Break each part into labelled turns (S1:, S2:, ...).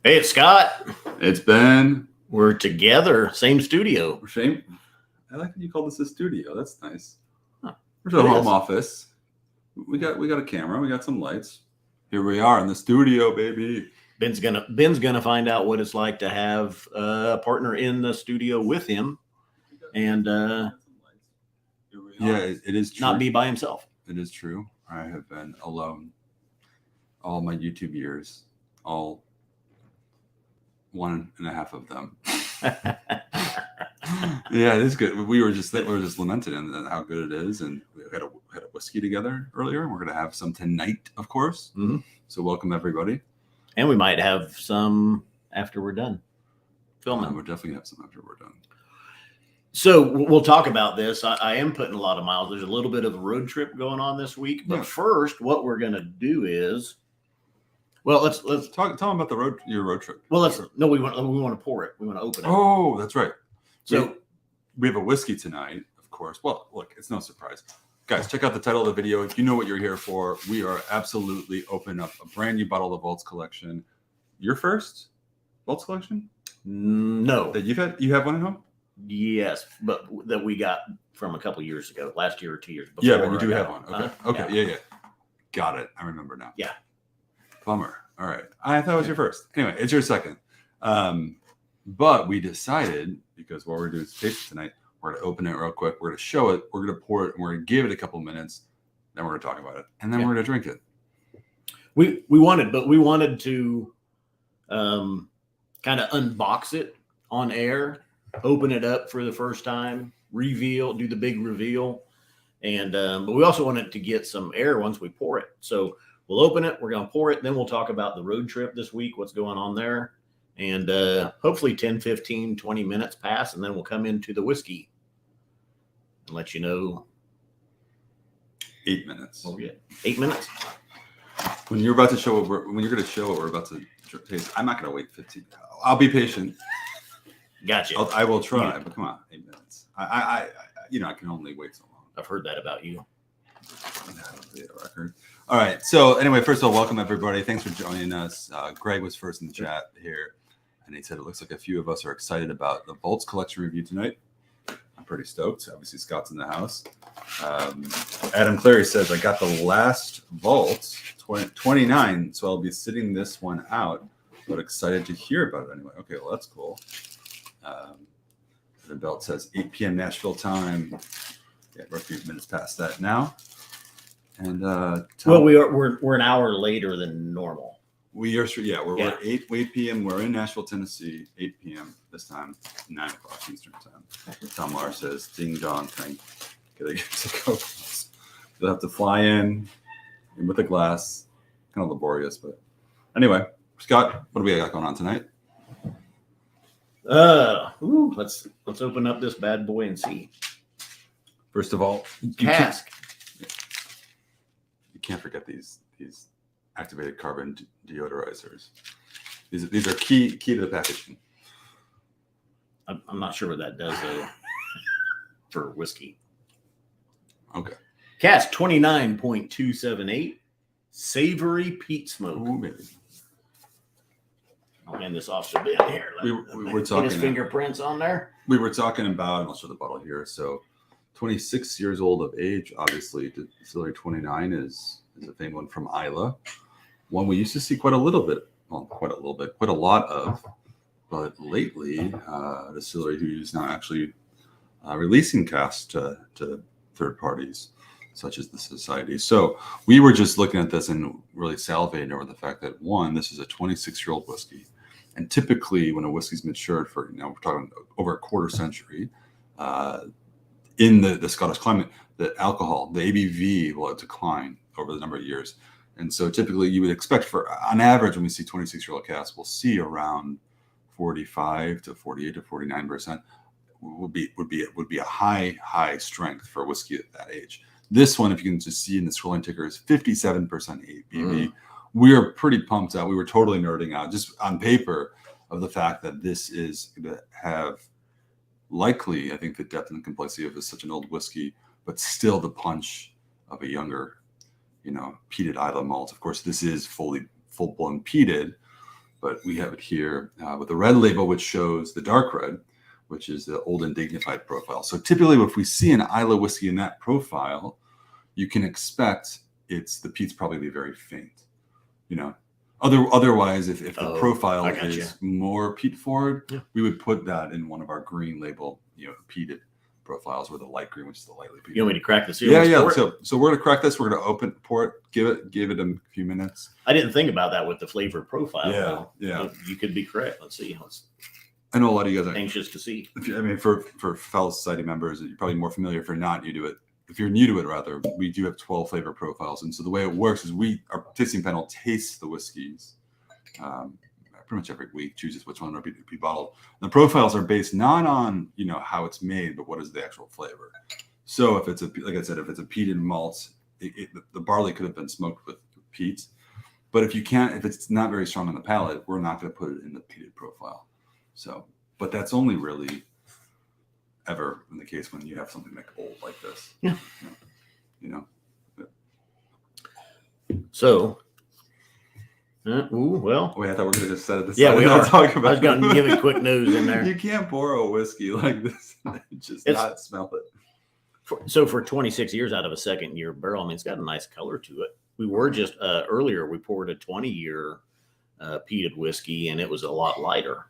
S1: Hey, it's Scott.
S2: It's Ben.
S1: We're together, same studio.
S2: Shame. I like that you call this a studio. That's nice.
S1: Huh.
S2: We're at a home office. We got a camera. We got some lights. Here we are in the studio, baby.
S1: Ben's gonna find out what it's like to have a partner in the studio with him, and
S2: yeah, it is true.
S1: Not be by himself.
S2: It is true. I have been alone all my YouTube years, all 1.5 of them. Yeah, it is good. We were just lamenting on how good it is, and we had a whiskey together earlier, and we're gonna have some tonight, of course.
S1: Mm-hmm.
S2: So welcome everybody.
S1: And we might have some after we're done filming.
S2: We'll definitely have some after we're done.
S1: So we'll talk about this. I am putting a lot of miles. There's a little bit of a road trip going on this week. But first, what we're going to do is, well, let's
S2: tell them about your road trip.
S1: Well, we want to pour it. We want to open it.
S2: Oh, that's right.
S1: So
S2: we have a whiskey tonight, of course. Well, look, it's no surprise. Guys, check out the title of the video. If you know what you're here for, we are absolutely opening up a brand new bottle of Vaults collection. Your first Vaults collection?
S1: No.
S2: That you have one at home?
S1: Yes, but that we got from a couple years ago, last year or 2 years before.
S2: Yeah, but you do have one. Okay. Okay. Yeah. Got it. I remember now.
S1: Yeah.
S2: Bummer. All right. I thought it was your first. Anyway, it's your second. But we decided, because what we're doing is taste it tonight, we're going to open it real quick. We're going to show it. We're going to pour it, and we're going to give it a couple minutes. Then we're going to talk about it, and then we're going to drink it.
S1: We wanted to kind of unbox it on air, open it up for the first time, do the big reveal, and but we also wanted to get some air once we pour it. So we'll open it. We're going to pour it, and then we'll talk about the road trip this week, what's going on there, and hopefully 10, 15, 20 minutes pass, and then we'll come into the whiskey and let you know.
S2: 8 minutes.
S1: What we get? 8 minutes.
S2: When you're about to show what we're about to taste, I'm not going to wait 15. I'll be patient.
S1: Gotcha.
S2: I will try, but come on, 8 minutes. I can only wait so long.
S1: I've heard that about you.
S2: Record. All right. So anyway, first of all, welcome everybody. Thanks for joining us. Greg was first in the chat here, and he said it looks like a few of us are excited about the Vaults collection review tonight. I'm pretty stoked. Obviously, Scott's in the house. Adam Clary says, I got the last Vault 29, so I'll be sitting this one out, but excited to hear about it anyway. Okay, well, that's cool. The belt says 8 p.m. Nashville time. Yeah, we're a few minutes past that now. And
S1: well, we're an hour later than normal.
S2: We're 8 p.m. We're in Nashville, Tennessee, 8 p.m. this time, 9 o'clock Eastern time. Tom Lar says, ding dong, gotta get to go. You'll have to fly in with a glass. Kind of laborious, but anyway, Scott, what do we got going on tonight?
S1: Let's open up this bad boy and see.
S2: First of all,
S1: Cask.
S2: You can't forget these activated carbon deodorizers. These are key to the packaging.
S1: I'm not sure what that does though for whiskey.
S2: Okay.
S1: Cask 29.278 savory peat smoke.
S2: Ooh, maybe.
S1: I'll hand this off to Ben here.
S2: We were talking.
S1: His fingerprints on there.
S2: We were talking about, and I'll show the bottle here. So, 26 years old of age. Obviously, distillery 29 is a famous one from Islay. One we used to see quite a lot of, but lately, distillery who is now actually releasing casks to third parties, such as the Society. So we were just looking at this and really salivating over the fact that, one, this is a 26-year-old whiskey. And typically when a whiskey's matured for, we're talking over a quarter century, in the Scottish climate, the alcohol, the ABV will decline over the number of years. And so typically you would expect on average, when we see 26-year-old casks, we'll see around 45 to 48 to 49% would be a high strength for whiskey at that age. This one, if you can just see in the scrolling ticker, is 57% ABV. We are pretty pumped out. We were totally nerding out just on paper of the fact that this is going to have likely, I think, the depth and complexity of such an old whiskey, but still the punch of a younger, peated Islay malt. Of course, this is full-blown peated, but we have it here with the red label, which shows the dark red, which is the old and dignified profile. So typically if we see an Islay whiskey in that profile, you can expect the peat's probably be very faint, you know. Otherwise, if the profile is more peat forward, we would put that in one of our green label, you know, peated profiles, or the light green, which is the lightly peated.
S1: You want me to crack the seal?
S2: Yeah. So we're gonna crack this. We're gonna pour it, give it a few minutes.
S1: I didn't think about that with the flavor profile.
S2: Yeah.
S1: You could be correct. Let's see.
S2: I know a lot of you guys are
S1: anxious to see.
S2: For fellow society members, you're probably more familiar. If you're not new to it, if you're new to it, rather, we do have 12 flavor profiles, and so the way it works is our tasting panel tastes the whiskeys. Pretty much every week, chooses which one will be bottled. The profiles are based not on, you know, how it's made, but what is the actual flavor. So if it's like I said, if it's a peated malt, the barley could have been smoked with peat. But if it's not very strong on the palate, we're not going to put it in the peated profile. So, but that's only really ever in the case when you have something like old like this.
S1: Yeah.
S2: You know.
S1: So. Well.
S2: Wait, I thought we were going to just set it aside.
S1: Yeah, we are.
S2: Talk about
S1: I was going to give a quick nose in there.
S2: You can't pour a whiskey like this and just not smell it.
S1: So for 26 years out of a second-year barrel, I mean, it's got a nice color to it. We were just earlier, we poured a 20-year peated whiskey, and it was a lot lighter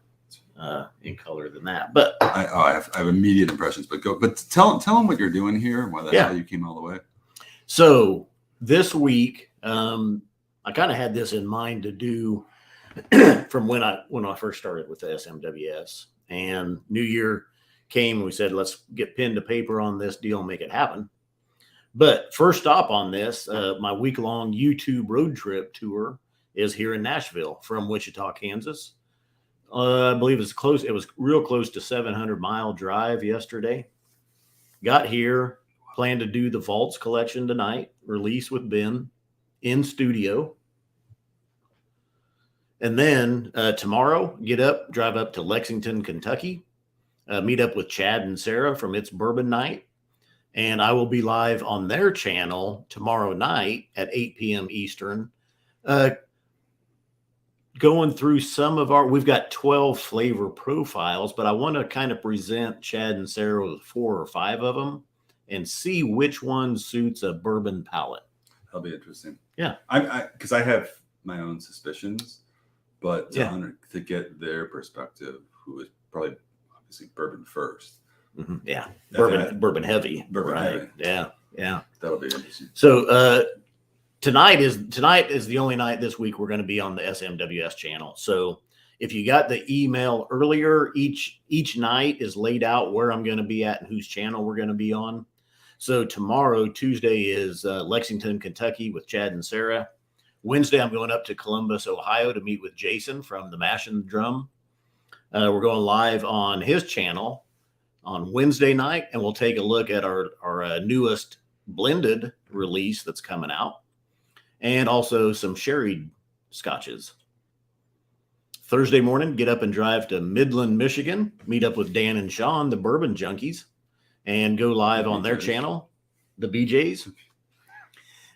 S1: in color than that. But
S2: I have immediate impressions. But tell them what you're doing here. Why the hell you came all the way.
S1: So this week. I kind of had this in mind to do from when I first started with the SMWS, and New Year came and we said, let's get pen to paper on this deal and make it happen. But first stop on this, my week-long YouTube road trip tour is here in Nashville from Wichita, Kansas. I believe it's close. It was real close to 700-mile drive yesterday. Got here, planned to do the Vaults collection tonight, release with Ben in studio. And then tomorrow, drive up to Lexington, Kentucky, meet up with Chad and Sarah from It's Bourbon Night. And I will be live on their channel tomorrow night at 8 p.m. Eastern, going through we've got 12 flavor profiles, but I want to kind of present Chad and Sarah with 4 or 5 of them and see which one suits a bourbon palate.
S2: That'll be interesting.
S1: Yeah.
S2: Because I have my own suspicions, but to get their perspective, who is probably obviously bourbon first.
S1: Mm-hmm. Yeah. Bourbon heavy. Right. Heavy. Yeah.
S2: That'll be interesting.
S1: So tonight is the only night this week we're going to be on the SMWS channel. So if you got the email earlier, each night is laid out where I'm going to be at and whose channel we're going to be on. So tomorrow, Tuesday, is Lexington, Kentucky with Chad and Sarah. Wednesday, I'm going up to Columbus, Ohio to meet with Jason from the Mash and Drum. We're going live on his channel on Wednesday night, and we'll take a look at our newest blended release that's coming out, and also some sherry scotches. Thursday morning, get up and drive to Midland, Michigan, meet up with Dan and Sean, the Bourbon Junkies, and go live on their channel, the BJs.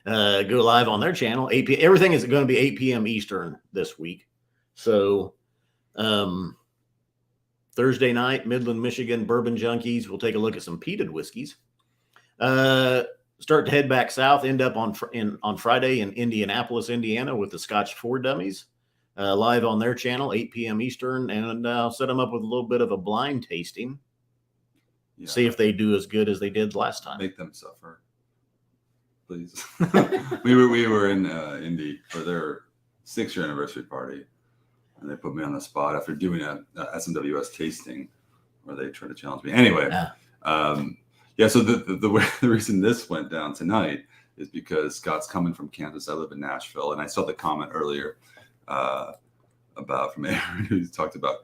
S1: Go live on their channel. 8 p.m. Everything is going to be 8 p.m. Eastern this week. So Thursday night, Midland, Michigan, Bourbon Junkies. We'll take a look at some peated whiskeys. Start to head back south. End up on Friday in Indianapolis, Indiana, with the Scotch 4 Dummies. Live on their channel, 8 p.m. Eastern, and I'll set them up with a little bit of a blind tasting. Yeah. See if they do as good as they did last time.
S2: Make them suffer, please. we were in Indy for their 6-year anniversary party, and they put me on the spot after doing a SMWS tasting, where they tried to challenge me. Anyway, So the reason this went down tonight is because Scott's coming from Kansas. I live in Nashville, and I saw the comment earlier about from Aaron who talked about.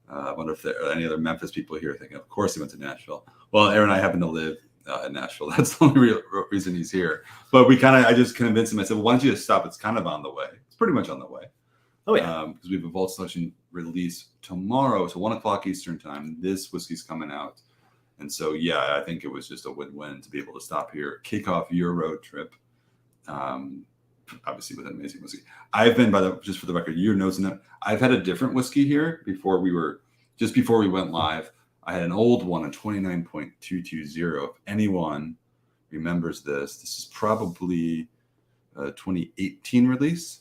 S2: I wonder if there are any other Memphis people here thinking, of course he went to Nashville. Well, Aaron and I happen to live in Nashville. That's the only real reason he's here. But I just convinced him. I said, well, why don't you just stop? It's kind of on the way. It's pretty much on the way.
S1: Oh, yeah.
S2: Because we have a Vault Selection release tomorrow. So 1 o'clock Eastern time. This whiskey's coming out. And so, yeah, I think it was just a win-win to be able to stop here, kick off your road trip, obviously with an amazing whiskey. I've been, just for the record, you're nosing that. I've had a different whiskey here before we went live. I had an old one, a 29.220. If anyone remembers this is probably a 2018 release.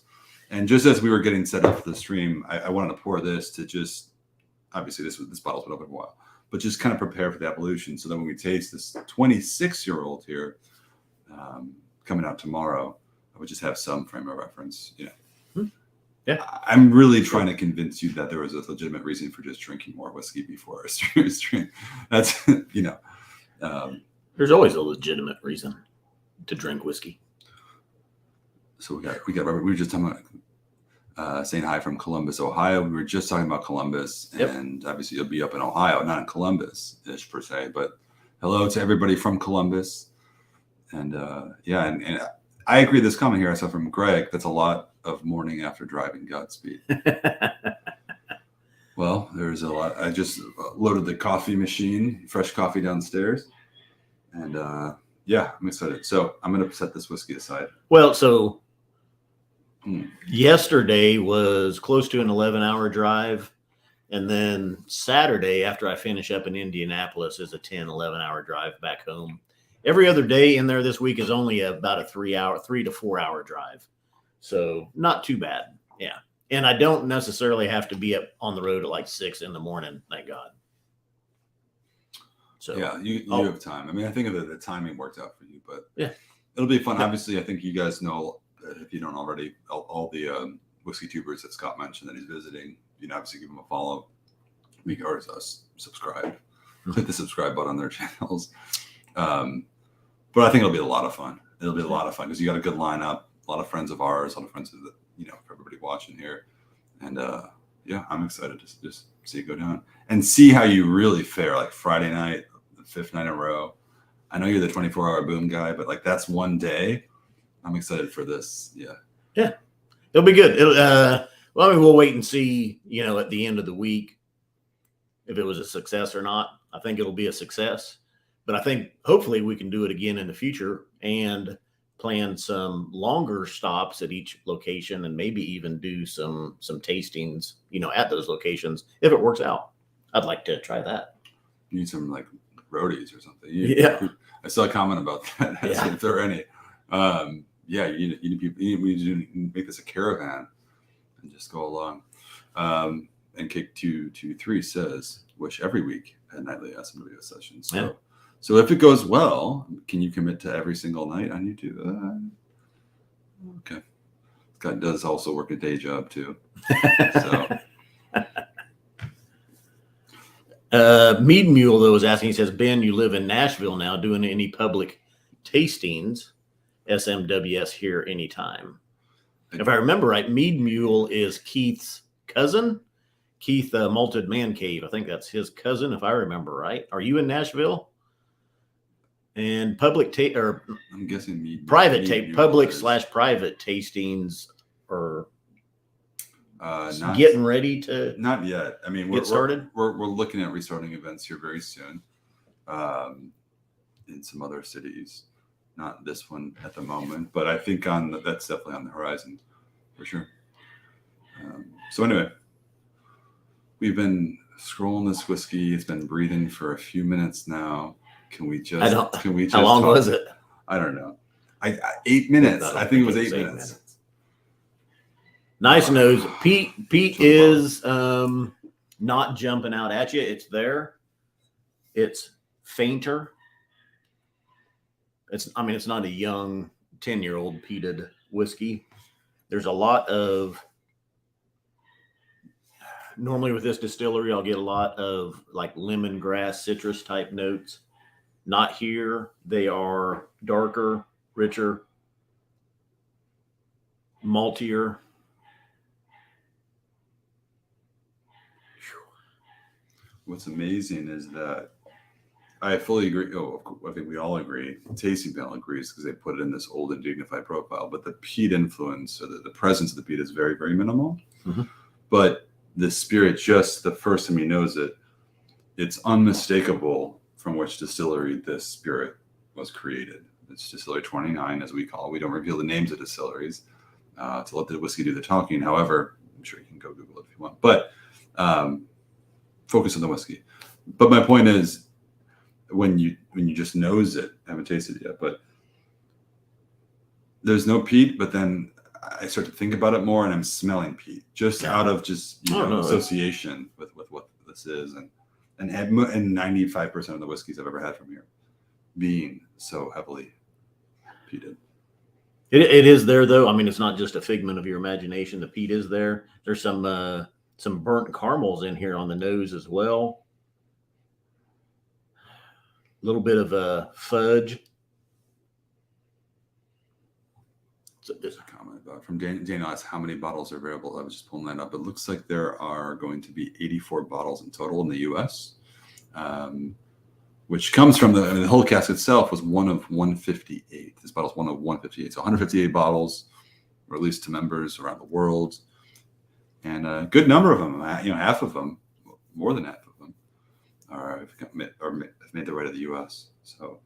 S2: And just as we were getting set up for the stream, I wanted to pour this to just, obviously this bottle's been open a while, but just kind of prepare for the evolution. So that when we taste this 26-year-old here coming out tomorrow, I would just have some frame of reference.
S1: Yeah.
S2: I'm really trying to convince you that there was a legitimate reason for just drinking more whiskey before our stream. That's,
S1: there's always a legitimate reason to drink whiskey.
S2: So we were just talking about saying hi from Columbus, Ohio. We were just talking about Columbus, and obviously you'll be up in Ohio, not in Columbus-ish per se, but hello to everybody from Columbus. And and I agree this comment here I saw from Greg, that's a lot of morning after driving Godspeed. Well, there's a lot. I just loaded the coffee machine, fresh coffee downstairs. And I'm excited. So I'm going to set this whiskey aside.
S1: Well, so yesterday was close to an 11-hour drive. And then Saturday, after I finish up in Indianapolis, is a 10, 11-hour drive back home. Every other day in there this week is only about a 3 to 4 hour drive. So not too bad. Yeah. And I don't necessarily have to be up on the road at like 6 in the morning. Thank God. So
S2: yeah, you have time. I mean, I think the timing worked out for you, but
S1: yeah,
S2: it'll be fun.
S1: Yeah.
S2: Obviously, I think you guys know, if you don't already, all the whiskey tubers that Scott mentioned that he's visiting, obviously give him a follow. Or subscribe. Hit the subscribe button on their channels. But I think it'll be a lot of fun. It'll be a lot of fun because you got a good lineup, a lot of friends of ours, a lot of friends of for everybody watching here. And I'm excited to just see it go down and see how you really fare. Like Friday night, the 5th night in a row. I know you're the 24-hour boom guy, but like that's one day. I'm excited for this. Yeah.
S1: It'll be good. We'll wait and see, at the end of the week if it was a success or not. I think it'll be a success. But I think hopefully we can do it again in the future and plan some longer stops at each location and maybe even do some tastings, at those locations if it works out. I'd like to try that.
S2: You need some like roadies or something. I saw a comment about that. If there are any. You need people. We need to make this a caravan and just go along. And Kick 223 says, "Wish every week at nightly SMWSA sessions." So if it goes well, can you commit to every single night on YouTube? Okay. Scott does also work a day job too. So.
S1: Mead Mule though was asking. He says, "Ben, you live in Nashville now. Doing any public tastings? SMWS here anytime." If I remember right, Mead Mule is Keith's cousin. Keith Malted Man Cave. I think that's his cousin, if I remember right. Are you in Nashville? And public
S2: I'm guessing
S1: private public/private tastings are getting ready to
S2: not yet. I mean,
S1: get started.
S2: We're looking at restarting events here very soon, in some other cities. Not this one at the moment, but I think that's definitely on the horizon for sure. So anyway, we've been scrolling this whiskey. It's been breathing for a few minutes now. Can we just?
S1: How long was it?
S2: I don't know. 8 minutes. I think it was 8 minutes.
S1: Nice nose. Pete is not jumping out at you. It's there. It's fainter. It's not a young 10-year-old peated whiskey. There's a lot of, normally with this distillery, I'll get a lot of like lemongrass, citrus type notes. Not here. They are darker, richer, maltier.
S2: What's amazing is that I fully agree. I think we all agree. The tasting panel agrees because they put it in this old and dignified profile. But the peat influence, or the presence of the peat, is very, very minimal. Mm-hmm. But the spirit, just the first time he knows it, it's unmistakable from which distillery this spirit was created. It's distillery 29, as we call it. We don't reveal the names of distilleries. to let the whiskey do the talking. However, I'm sure you can go Google it if you want, but focus on the whiskey. But my point is, when you just nose it, I haven't tasted it yet, but there's no peat, but then I start to think about it more, and I'm smelling peat just out of just association with what this is, and 95% of the whiskeys I've ever had from here being so heavily peated.
S1: It is there though. I mean, it's not just a figment of your imagination. The peat is there. There's some burnt caramels in here on the nose as well. A little bit of fudge. So
S2: there's a comment about from Dana asks how many bottles are available. I was just pulling that up. It looks like there are going to be 84 bottles in total in the U.S., which comes from the whole cask itself was one of 158. This bottle's one of 158. So 158 bottles released to members around the world, and a good number of them, half of them, more than half of them, have made their way to the U.S. So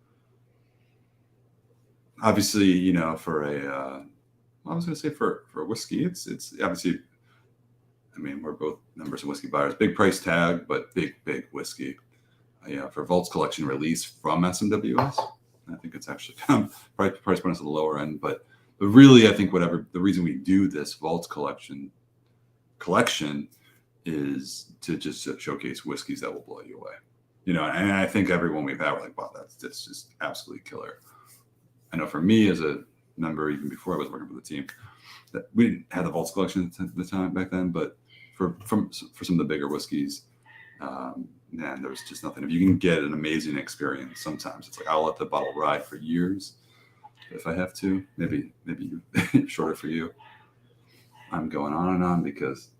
S2: obviously, for a, I was going to say for whiskey, it's obviously, I mean, we're both members of whiskey buyers. Big price tag, but big whiskey. For Vault's collection release from SMWS, I think it's actually price point is at the lower end, but really, I think the reason we do this Vault's collection is to just showcase whiskeys that will blow you away. And I think everyone we've had, we're like, wow, that's just absolutely killer. I know for me as a member, even before I was working for the team, that we didn't have the Vaults collection at the time back then, but for some of the bigger whiskeys, man, there's just nothing. If you can get an amazing experience, sometimes it's like I'll let the bottle ride for years if I have to. Maybe shorter for you. I'm going on and on because,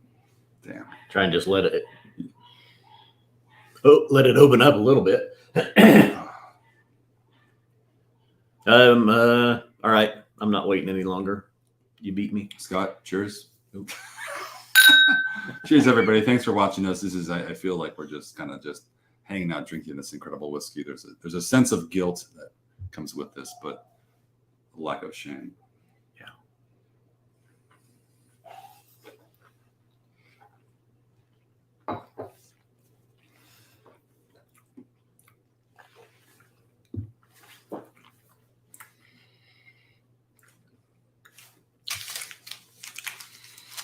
S2: damn.
S1: Try and just let it open up a little bit. All right. I'm not waiting any longer. You beat me.
S2: Scott, cheers. Cheers, everybody. Thanks for watching us. This is, I feel like we're just kind of just hanging out, drinking this incredible whiskey. There's a sense of guilt that comes with this, but a lack of shame.
S1: Yeah.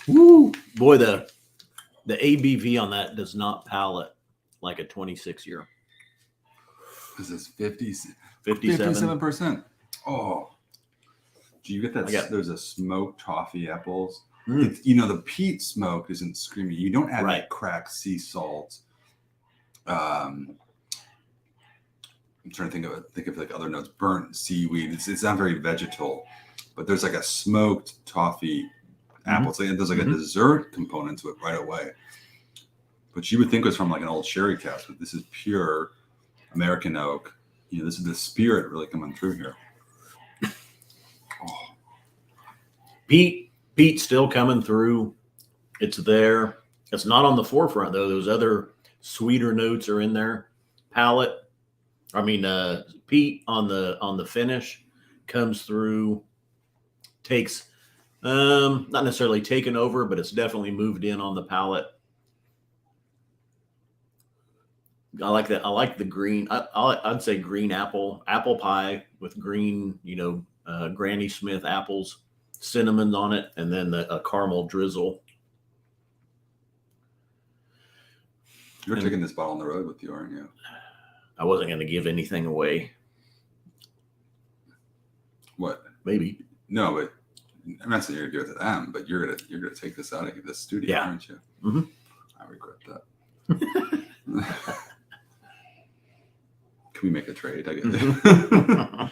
S1: Woo! Boy, the ABV on that does not palate like a 26-year.
S2: This is 57%.
S1: 57%.
S2: Oh, do you get that? There's a smoked toffee apples.
S1: Mm.
S2: The peat smoke isn't screaming. You don't add that cracked sea salt. I'm trying to think of like other notes. Burnt seaweed. It's not very vegetal, but there's like a smoked toffee apple. Mm-hmm. There's like a dessert component to it right away. But you would think it was from like an old sherry cask, but this is pure American oak. This is the spirit really coming through here. Oh.
S1: Peat still coming through. It's there. It's not on the forefront though. Those other sweeter notes are in there. Palate. I mean, peat on the finish comes through. Takes not necessarily taken over, but it's definitely moved in on the palate. I like that. I like the green. I'd say green apple pie with green, Granny Smith apples, cinnamon on it, and then a caramel drizzle.
S2: You're taking this bottle on the road with you, aren't you?
S1: I wasn't going to give anything away.
S2: What?
S1: Maybe.
S2: No, but I'm not saying you're going to give it to them, but you're gonna take this out of this studio, aren't you?
S1: Mm-hmm.
S2: I regret that. Can we make a trade? I get it.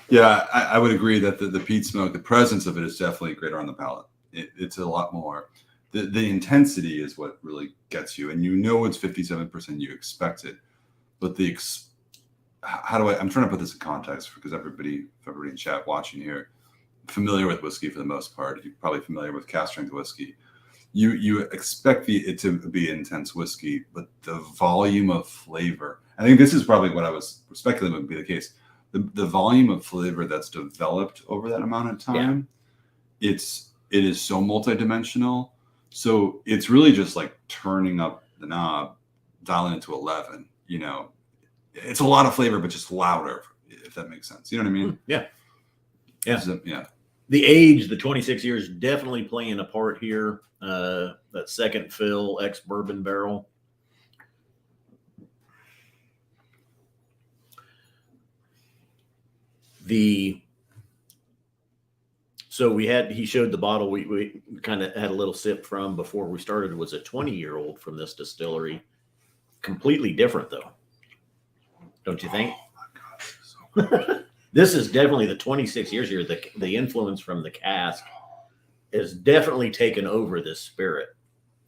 S2: Yeah, I would agree that the peat smoke, the presence of it is definitely greater on the palate. It's a lot more. The intensity is what really gets you, and it's 57%. You expect it, but I'm trying to put this in context because everybody in chat watching here, familiar with whiskey for the most part. You're probably familiar with cask strength whiskey. You expect it to be intense whiskey, but the volume of flavor. I think this is probably what I was speculating would be the case. The volume of flavor that's developed over that amount of time, it's it is so multidimensional. So it's really just like turning up the knob, dialing it to 11. You know, it's a lot of flavor, but just louder, if that makes sense. You know what I mean?
S1: Yeah.
S2: Yeah.
S1: The age, the 26 years, definitely playing a part here. That second fill, ex-bourbon barrel. So he showed the bottle we kind of had a little sip from before we started, was a 20-year-old from this distillery. Completely different though. Don't you think?
S2: Oh my God. So
S1: This is definitely the 26 years here. The influence from the cask has definitely taken over this spirit,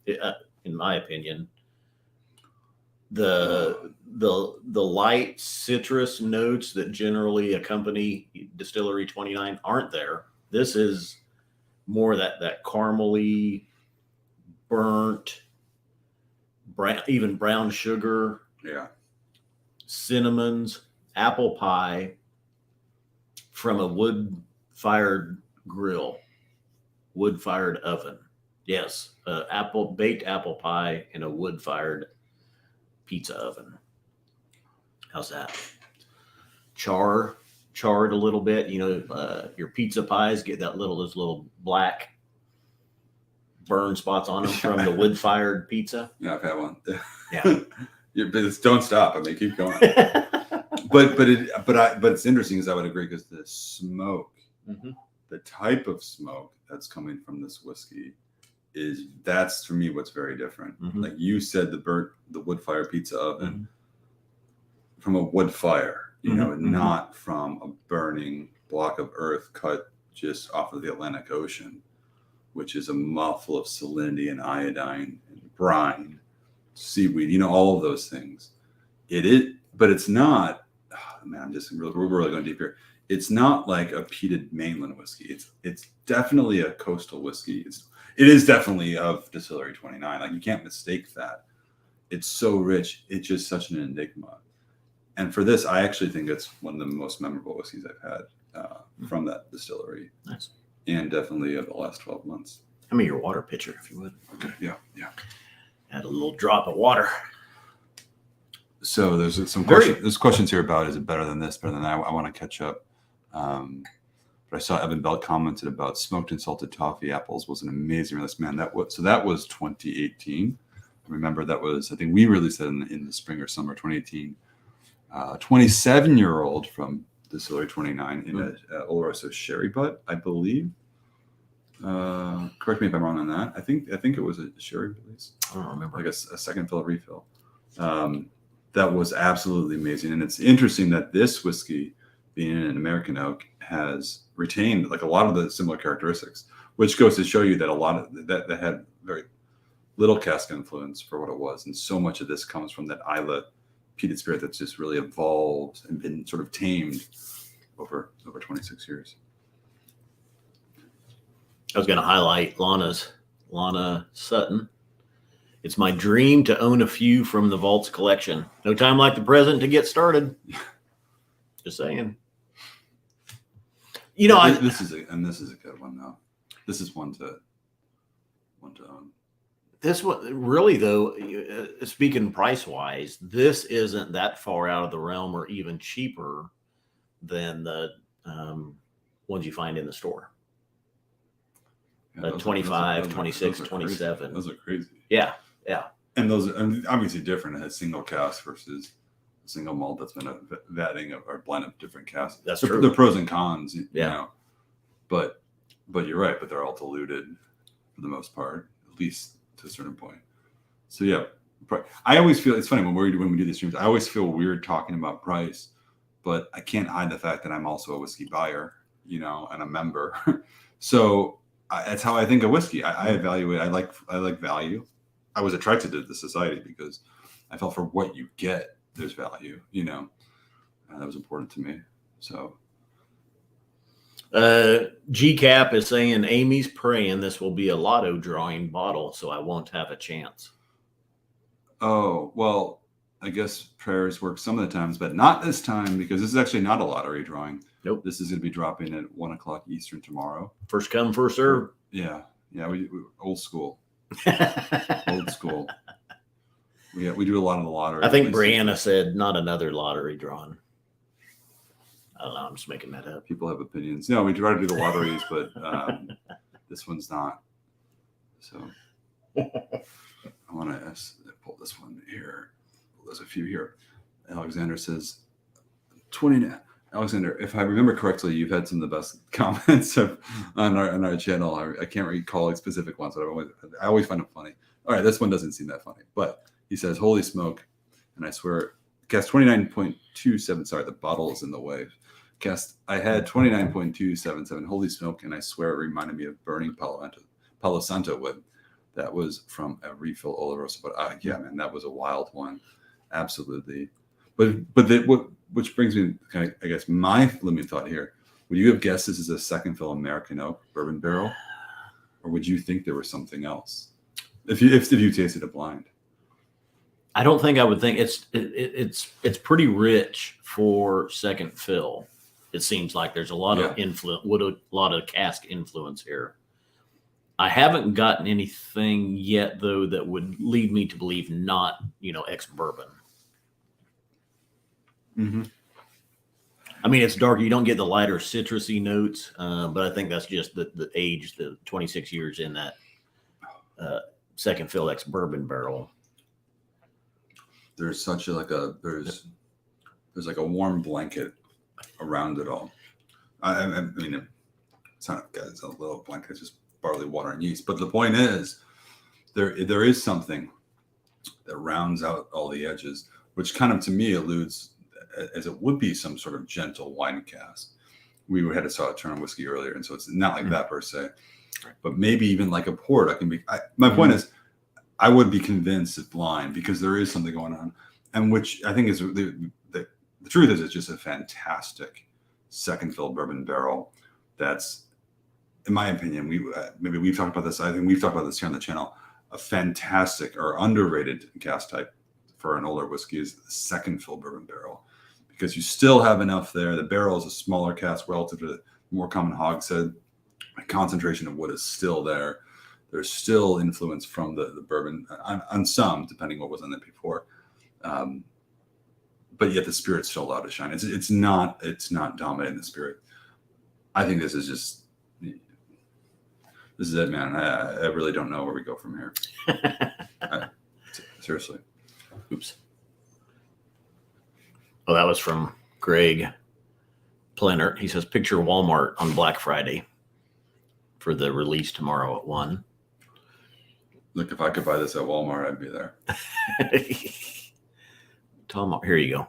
S1: in my opinion. The light citrus notes that generally accompany Distillery 29 aren't there. This is more that caramely, burnt, even brown sugar,
S2: yeah.
S1: cinnamons, apple pie from a wood-fired grill, wood-fired oven. Yes, baked apple pie in a wood-fired pizza oven. How's that? Charred a little bit. You know, your pizza pies get those little black burn spots on them from the wood-fired pizza.
S2: Yeah, I've had one.
S1: Yeah.
S2: Don't stop. I mean, keep going. but it's interesting, as I would agree, because the smoke, the type of smoke that's coming from this whiskey that's for me what's very different. Like you said, the wood-fired pizza oven from a wood fire, you know, not from a burning block of earth cut just off of the Atlantic Ocean, which is a mouthful of salinity and iodine and brine, seaweed, you know, all of those things. But it's not. Oh, man, we're really going deep here. It's not like a peated mainland whiskey. It's definitely a coastal whiskey. It is definitely of Distillery 29. Like you can't mistake that. It's so rich. It's just such an enigma. And for this, I actually think it's one of the most memorable whiskeys I've had from that distillery.
S1: Nice.
S2: And definitely of the last 12 months.
S1: Hand me your water pitcher, if you would.
S2: Okay. Yeah.
S1: Add a little drop of water.
S2: So there's some questions. There's questions here about, is it better than this, better than that? I want to catch up. But I saw Evan Belt commented about smoked and salted toffee apples was an amazing release. Man, that was 2018. Remember, that was, I think we released that in the spring or summer 2018. 27-year-old from Distillery 29 in a Oloroso sherry butt, I believe. Correct me if I'm wrong on that. I think it was a sherry release.
S1: I don't remember.
S2: Like a second fill refill. That was absolutely amazing. And it's interesting that this whiskey, being an American oak, has retained like a lot of the similar characteristics, which goes to show you that a lot of that had very little cask influence for what it was. And so much of this comes from that Islay peated spirit that's just really evolved and been sort of tamed over 26 years.
S1: I was going to highlight Lana Sutton. It's my dream to own a few from the Vaults collection. No time like the present to get started. Just saying. You know,
S2: this is a good one though. This is one to own.
S1: This one really though, speaking price wise, this isn't that far out of the realm or even cheaper than the ones you find in the store.
S2: Yeah,
S1: 25, 26, 27.
S2: Those are crazy.
S1: Yeah.
S2: And those are obviously different. A single cask versus a single malt that's been a vetting of or blend of different casks.
S1: That's true.
S2: The pros and cons, you know. But you're right. But they're all diluted for the most part, at least to a certain point. So yeah, I always feel it's funny when we do these streams. I always feel weird talking about price, but I can't hide the fact that I'm also a whiskey buyer, you know, and a member. So that's how I think of whiskey. I evaluate. I like value. I was attracted to the society because I felt for what you get, there's value, you know, that was important to me. So
S1: GCAP is saying Amy's praying this will be a lotto drawing bottle, so I won't have a chance.
S2: Oh, well, I guess prayers work some of the times, but not this time because this is actually not a lottery drawing.
S1: Nope.
S2: This is going to be dropping at 1:00 Eastern tomorrow.
S1: First come, first serve.
S2: Yeah. We old school. Old school. We do a lot of the lottery.
S1: I think Brianna said not another lottery drawn. I don't know. I'm just making that up.
S2: People have opinions. No, we try to do the lotteries, but this one's not. So I want to pull this one here. There's a few here. Alexander says 20. Alexander, if I remember correctly, you've had some of the best comments on our channel. I can't recall specific ones, but I always find them funny. All right, this one doesn't seem that funny, but he says, "Holy smoke!" And I swear, Cask 29.277. Sorry, the bottle is in the way. Cask, I had 29.277. Holy smoke! And I swear it reminded me of burning Palo Santo wood. That was from a refill Oloroso. But yeah, man, that was a wild one. Absolutely. Which brings me kind of, I guess, my limited thought here. Would you have guessed this is a second fill American oak bourbon barrel, or would you think there was something else if you tasted it blind?
S1: I don't think I would think it's pretty rich for second fill. It seems like there's a lot of influence, a lot of cask influence here. I haven't gotten anything yet though that would lead me to believe not, ex-bourbon.
S2: Mm-hmm.
S1: I mean, it's darker. You don't get the lighter citrusy notes, but I think that's just the age, the 26 years in that second fill ex-bourbon barrel.
S2: There's such there's like a warm blanket around it all. I mean, it's not a little blanket. It's just barley water and yeast. But the point is, there is something that rounds out all the edges, which kind of to me alludes as it would be some sort of gentle wine cask. We had a Sauternes whiskey earlier, and so it's not like that per se, but maybe even like a port. My point is, I would be convinced it's blind because there is something going on, and which I think is the truth is it's just a fantastic second fill bourbon barrel. That's, in my opinion, maybe we've talked about this. I think we've talked about this here on the channel. A fantastic or underrated cask type for an older whiskey is the second fill bourbon barrel, because you still have enough there. The barrel is a smaller cask relative to the more common hogshead. The concentration of wood is still there. There's still influence from the bourbon on some, depending what was in it before. But yet the spirit's still allowed to shine. It's not dominating the spirit. I think this is it, man. I really don't know where we go from here. Seriously.
S1: Oops. Oh, that was from Greg Plenner. He says, picture Walmart on Black Friday for the release tomorrow at 1.
S2: Look, if I could buy this at Walmart, I'd be there.
S1: Tom, here you go.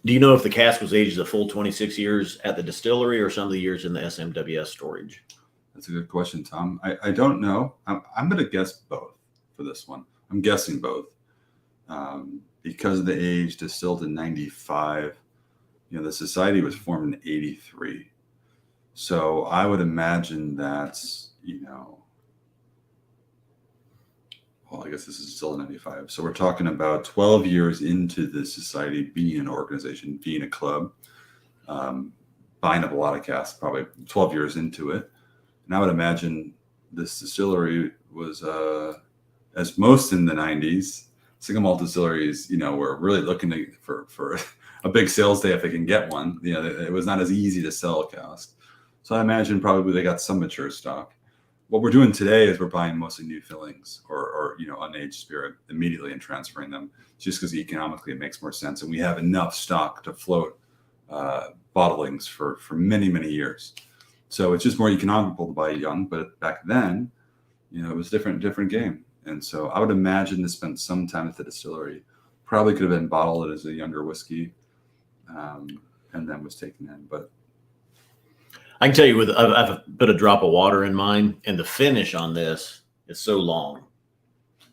S1: Do you know if the cask was aged a full 26 years at the distillery or some of the years in the SMWS storage?
S2: That's a good question, Tom. I don't know. I'm going to guess both for this one. I'm guessing both. Because of the age, distilled in 95. The society was formed in 83. So I would imagine that's, well, I guess this is still in 95. So we're talking about 12 years into the society being an organization, being a club, buying up a lot of casks, probably 12 years into it. And I would imagine this distillery was, as most in the 90s, single malt distilleries, were really looking for a big sales day if they can get one. It was not as easy to sell a cask. So I imagine probably they got some mature stock. What we're doing today is we're buying mostly new fillings or unaged spirit immediately and transferring them, just because economically it makes more sense, and we have enough stock to float bottlings for many, many years. So it's just more economical to buy young. But back then, it was a different game. And so I would imagine this spent some time at the distillery. Probably could have been bottled as a younger whiskey, and then was taken in. But
S1: I can tell you, I've put a drop of water in mine, and the finish on this is so long.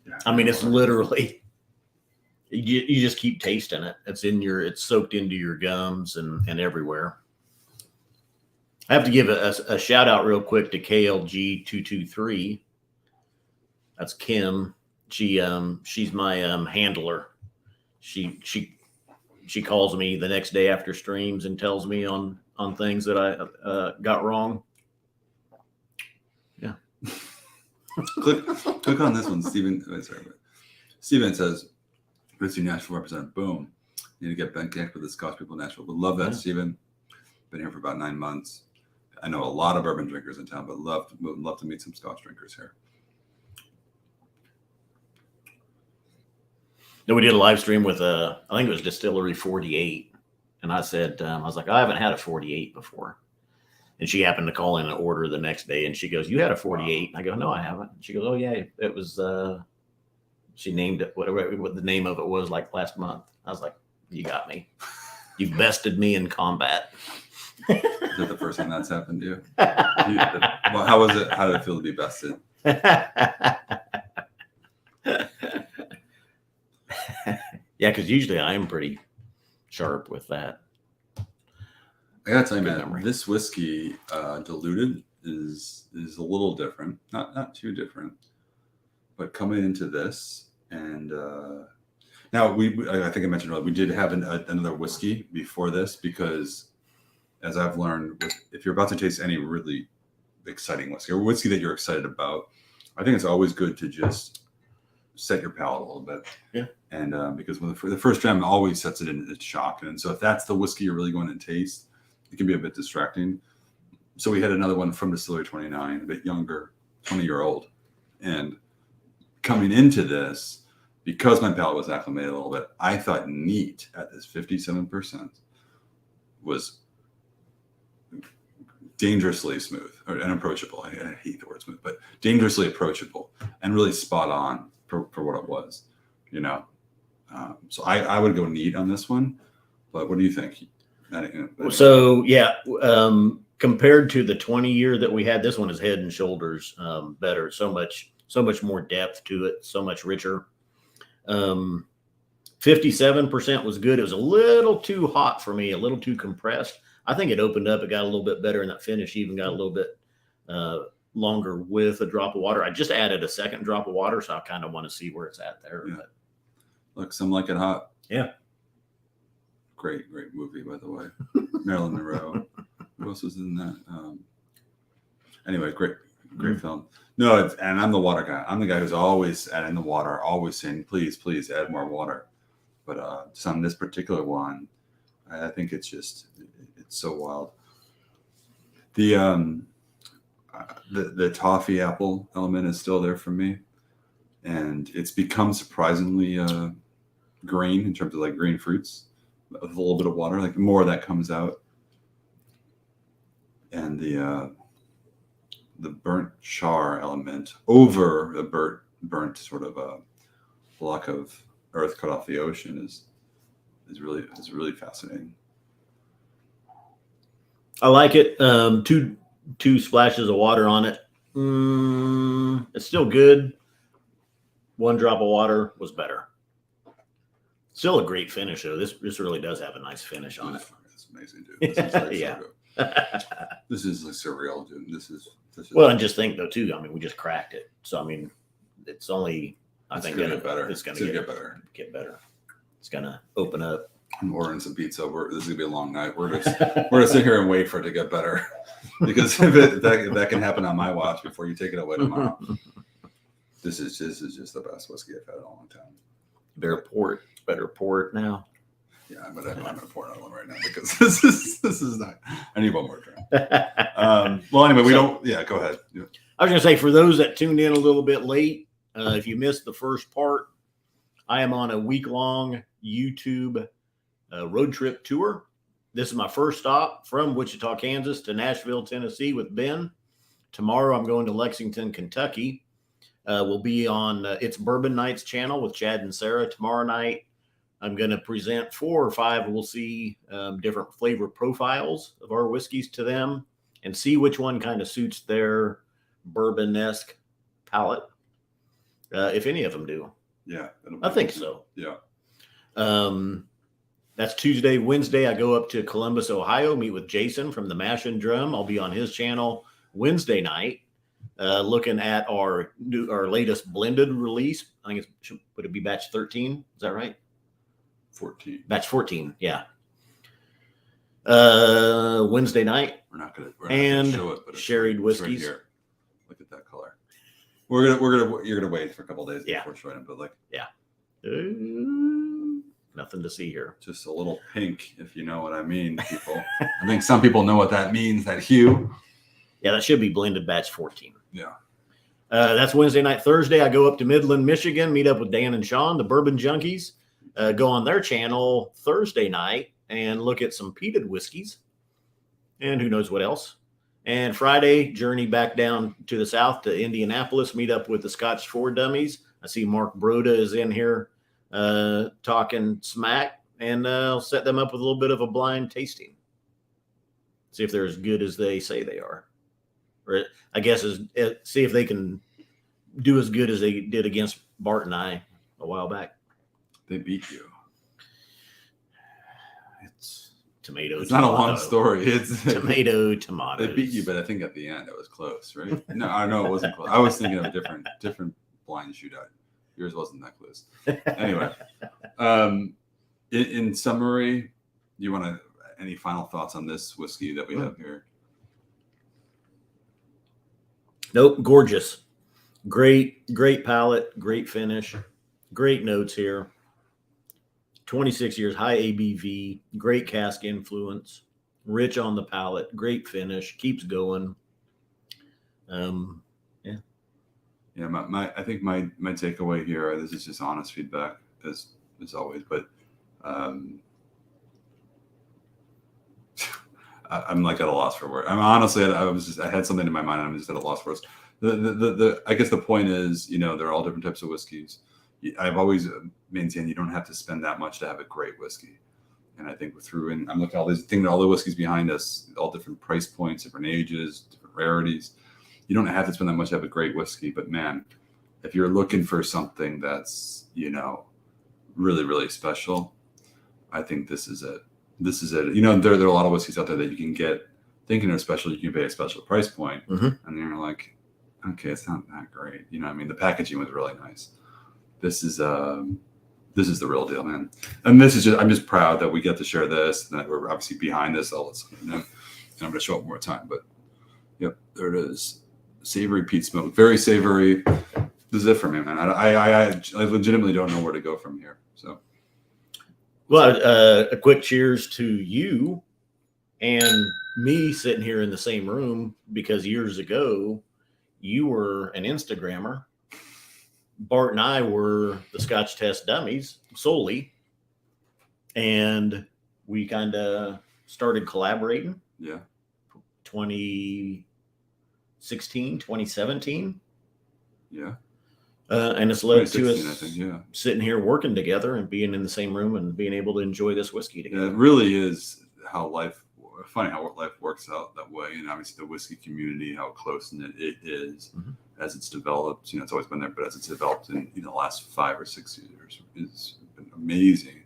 S2: yeah,
S1: I mean, it's literally you just keep tasting it. It's soaked into your gums and everywhere. I have to give a shout out real quick to KLG223. That's Kim. She's my handler. She calls me the next day after streams and tells me on things that I got wrong.
S2: Click on this one, Steven. Steven says, "Let's see, Nashville representative. Boom. Need to get Ben connected with the Scotch people in Nashville. Would love that,
S1: Yeah.
S2: Steven. Been here for about 9 months. I know a lot of bourbon drinkers in town, but would love to meet some Scotch drinkers here."
S1: Then we did a live stream with I think it was Distillery 48, and I said I was like, I haven't had a 48 before, and she happened to call in an order the next day, and she goes, "You had a 48?" And I go, "No, I haven't." She goes, "Oh yeah, it was." She named it what the name of it was like last month. I was like, "You got me. You bested me in combat."
S2: Is that the first time that's happened to you? Well, how was it? How did it feel to be bested?
S1: Yeah, because usually I am pretty sharp with that.
S2: I gotta tell you,
S1: Good
S2: man,
S1: memory.
S2: this whiskey diluted is a little different. Not too different, but coming into this, and now I think I mentioned earlier, we did have another whiskey before this, because as I've learned, if you're about to taste any really exciting whiskey or whiskey that you're excited about, I think it's always good to just set your palate a little bit.
S1: Yeah.
S2: And because when the first gem always sets it into shock. And so if that's the whiskey you're really going to taste, it can be a bit distracting. So we had another one from Distillery 29, a bit younger, 20-year-old. And coming into this, because my palate was acclimated a little bit, I thought neat at this 57% was dangerously smooth and approachable. I hate the word smooth, but dangerously approachable and really spot on for what it was, you know. So I would go neat on this one, but what do you think?
S1: So yeah, compared to the 20-year that we had, this one is head and shoulders better. So much more depth to it, so much richer. 57% was good. It was a little too hot for me, a little too compressed. I think it opened up. It got a little bit better, and that finish even got a little bit longer with a drop of water. I just added a second drop of water, so I kind of want to see where it's at there.
S2: Yeah. Look, some like it hot.
S1: Yeah.
S2: Great movie, by the way. Marilyn Monroe. Who else was in that? Anyway, great film. No, and I'm the water guy. I'm the guy who's always adding the water, always saying, please add more water. But just on this particular one, I think it's so wild. The toffee apple element is still there for me, and it's become surprisingly green in terms of like green fruits with a little bit of water. Like more of that comes out, and the burnt char element over the burnt sort of a block of earth cut off the ocean is really fascinating.
S1: I like it. Two splashes of water on it. It's still good. One drop of water was better. Still a great finish though. This really does have a nice finish on it.
S2: It's amazing, dude. This is like
S1: Yeah.
S2: so good. This is like surreal, dude. This is
S1: Well, and just think though too. I mean, we just cracked it, so I mean, it's only
S2: it's gonna get better.
S1: It's gonna
S2: get better.
S1: Get better. It's gonna open up.
S2: I'm ordering some pizza. This is gonna be a long night. We're gonna sit here and wait for it to get better, because if that can happen on my watch before you take it away tomorrow. This is just the best whiskey I've had in a long time.
S1: Better pour it now.
S2: Yeah, but I'm gonna pour another one right now because this is not. I need one more drink. Well, anyway, go ahead. Yeah.
S1: I was gonna say, for those that tuned in a little bit late, if you missed the first part, I am on a week-long YouTube road trip tour. This is my first stop from Wichita, Kansas to Nashville, Tennessee with Ben. Tomorrow I'm going to Lexington, Kentucky. We'll be on It's Bourbon Nights channel with Chad and Sarah tomorrow night. I'm going to present 4 or 5. We'll see different flavor profiles of our whiskeys to them and see which one kind of suits their bourbon-esque palate, if any of them do.
S2: Yeah.
S1: I think so.
S2: Yeah.
S1: That's Tuesday. Wednesday, I go up to Columbus, Ohio, meet with Jason from the Mash and Drum. I'll be on his channel Wednesday night, looking at our latest blended release. I think would it be batch 13? Is that right?
S2: 14.
S1: Batch 14. Yeah. Wednesday night.
S2: We're not gonna
S1: and
S2: show it, but
S1: sherried
S2: it's
S1: whiskeys.
S2: right here. Look at that color. You're gonna wait for a couple of days
S1: Yeah.
S2: before showing it, but like
S1: nothing to see here.
S2: just a little pink, if you know what I mean, people. I think some people know what that means. That hue.
S1: Yeah, that should be blended batch 14.
S2: Yeah.
S1: That's Wednesday night. Thursday, I go up to Midland, Michigan, meet up with Dan and Sean, the Bourbon Junkies. Go on their channel Thursday night and look at some peated whiskeys and who knows what else. And Friday, journey back down to the south to Indianapolis, meet up with the Scotch 4 Dummies. I see Mark Broda is in here talking smack, and I'll set them up with a little bit of a blind tasting. See if they're as good as they say they are. Or I guess see if they can do as good as they did against Bart and I a while back.
S2: They beat you.
S1: It's tomato.
S2: It's not a long story. It's
S1: tomato.
S2: They beat you, but I think at the end it was close, right? No, I know it wasn't close. I was thinking of a different blind shootout. Yours wasn't that close. Anyway, in summary, you want to any final thoughts on this whiskey that we have here?
S1: Nope, gorgeous, great palate, great finish, great notes here. 26 years, high ABV, great cask influence, rich on the palate, great finish, keeps going.
S2: Yeah, I think my takeaway here, this is just honest feedback as always, but I'm like at a loss for words. I'm honestly, I had something in my mind and I'm just at a loss for words. I guess the point is, there are all different types of whiskeys. I've always maintained you don't have to spend that much to have a great whiskey. And I think I'm looking at all these things, all the whiskeys behind us, all different price points, different ages, different rarities. You don't have to spend that much to have a great whiskey, but man, if you're looking for something that's, really, really special, I think this is it. This is it. There are a lot of whiskeys out there that you can get thinking are special. You can pay a special price point, and you're like, okay, it's not that great. The packaging was really nice. This is the real deal, man. And I'm just proud that we get to share this and that we're obviously behind this. And I'm going to show up one more time, but yep, there it is. Savory peat smoke, very savory. This is it for me, man. I legitimately don't know where to go from here. So,
S1: well, a quick cheers to you and me sitting here in the same room, because years ago you were an Instagrammer. Bart and I were the Scotch Test Dummies solely, and we kind of started collaborating.
S2: Yeah.
S1: 2016, 2017.
S2: Yeah.
S1: And it's led to us
S2: I think,
S1: sitting here working together and being in the same room and being able to enjoy this whiskey together.
S2: Yeah, it really is funny how life works out that way. And obviously the whiskey community, how close-knit it is as it's developed. It's always been there, but as it's developed in the last 5 or 6 years, it's been amazing.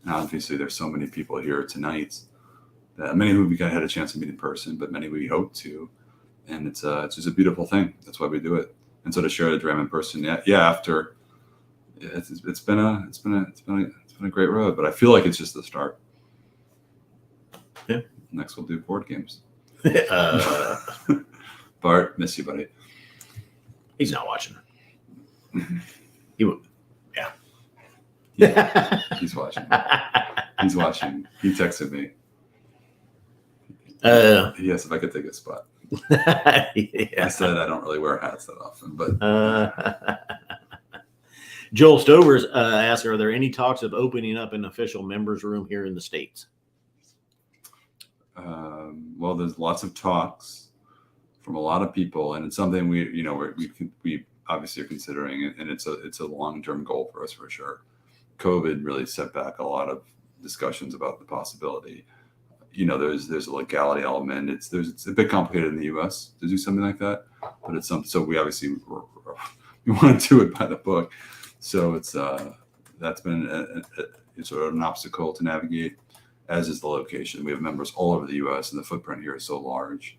S2: And obviously there's so many people here tonight, that many who we had a chance to meet in person, but many we hope to. And it's just a beautiful thing. That's why we do it. And so to share the dram in person, after it's been a great road, but I feel like it's just the start.
S1: Yeah.
S2: Next we'll do board games. Bart, miss you, buddy.
S1: He's not watching.
S2: Yeah, he's watching. He's watching. He texted me. He asked if I could take a spot. I said I don't really wear hats that often, but
S1: Joel Stovers asked, are there any talks of opening up an official members room here in the States?
S2: Well, there's lots of talks from a lot of people, and it's something we obviously are considering, and it's a long-term goal for us for sure. COVID really set back a lot of discussions about the possibility. There's a legality element. It's a bit complicated in the U.S. to do something like that, but it's something. So we obviously we want to do it by the book. So it's that's been sort of an obstacle to navigate, as is the location. We have members all over the U.S. and the footprint here is so large.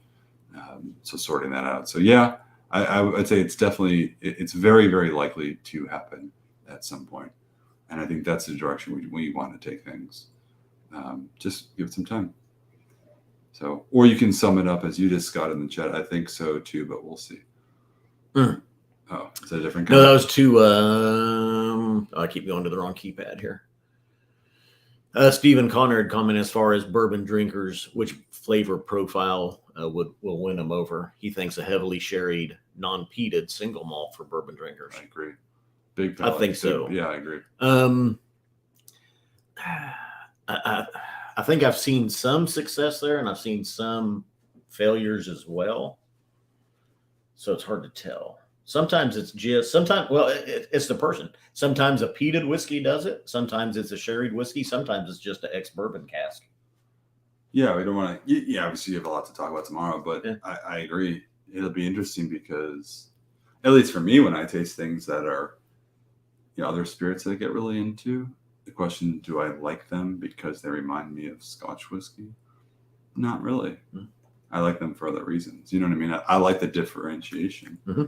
S2: So sorting that out. So yeah, I would say it's very, very likely to happen at some point, and I think that's the direction we want to take things. Just give it some time. So, or you can sum it up as you just got in the chat. I think so too, but we'll see. Oh, is that a different?
S1: No, that was two. I keep going to the wrong keypad here. Stephen Conrad comment as far as bourbon drinkers, which flavor profile will win them over. He thinks a heavily sherried, non-peated single malt for bourbon drinkers.
S2: I agree. Big.
S1: I think so.
S2: Yeah, I agree.
S1: I think I've seen some success there, and I've seen some failures as well. So it's hard to tell. Sometimes it's just it's the person. Sometimes a peated whiskey does it. Sometimes it's a sherried whiskey. Sometimes it's just an ex-bourbon cask.
S2: Yeah, we don't want to. Yeah, obviously you have a lot to talk about tomorrow, but yeah. I agree. It'll be interesting because, at least for me, when I taste things that are, other spirits that I get really into, the question, do I like them because they remind me of Scotch whiskey? Not really. Mm-hmm. I like them for other reasons. You know what I mean? I like the differentiation. Mm-hmm.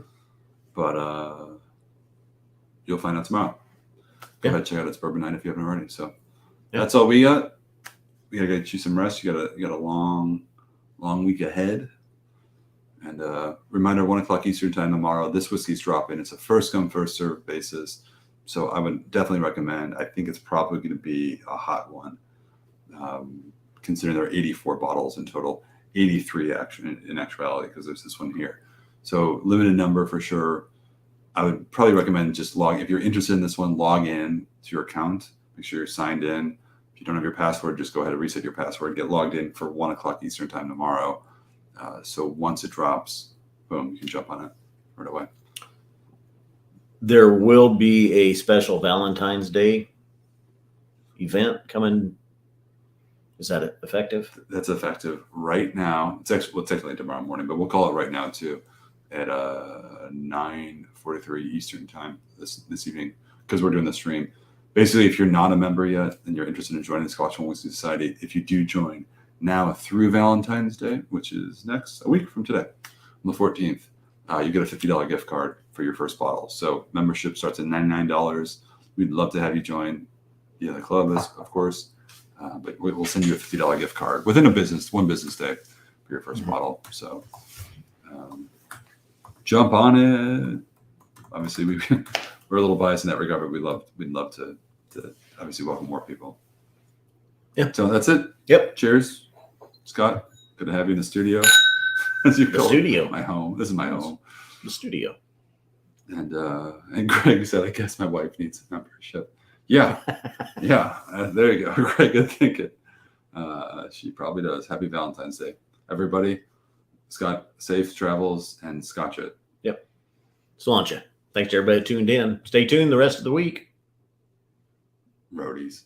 S2: But you'll find out tomorrow. Go ahead, check out It's Bourbon Night if you haven't already. So that's all we got. We gotta get you some rest. You got a long week ahead. And reminder, 1:00 Eastern time tomorrow. This whiskey's dropping. It's a first come, first served basis. So I would definitely recommend. I think it's probably going to be a hot one, considering there are 84 bottles in total, 83 in actuality, because there's this one here. So limited number for sure. I would probably recommend just if you're interested in this one, log in to your account. Make sure you're signed in. If you don't have your password, just go ahead and reset your password. Get logged in for 1:00 Eastern time tomorrow. So once it drops, boom, you can jump on it right away.
S1: There will be a special Valentine's Day event coming. Is that effective?
S2: That's effective right now. It's actually technically tomorrow morning, but we'll call it right now too, at 9:43 Eastern time this evening, because we're doing the stream. Basically, if you're not a member yet and you're interested in joining the Scotch Whiskey Society, if you do join now through Valentine's Day, which is a week from today, on the 14th, you get a $50 gift card for your first bottle. So membership starts at $99. We'd love to have you join. The club is, of course, but we'll send you a $50 gift card within one business day for your first bottle. So jump on it. Obviously, we're a little biased in that regard, but we'd love to obviously welcome more people. Yeah. So that's it.
S1: Yep.
S2: Cheers, Scott. Good to have you in the studio. As you
S1: the studio,
S2: my home. This is my home.
S1: The studio.
S2: And Greg said, I guess my wife needs a membership. Yeah. Yeah. There you go. Greg, good thinking. She probably does. Happy Valentine's Day, everybody. Scott, safe travels and Scotch it.
S1: Yep. Sláinte. Thanks to everybody tuned in. Stay tuned the rest of the week.
S2: Roadies.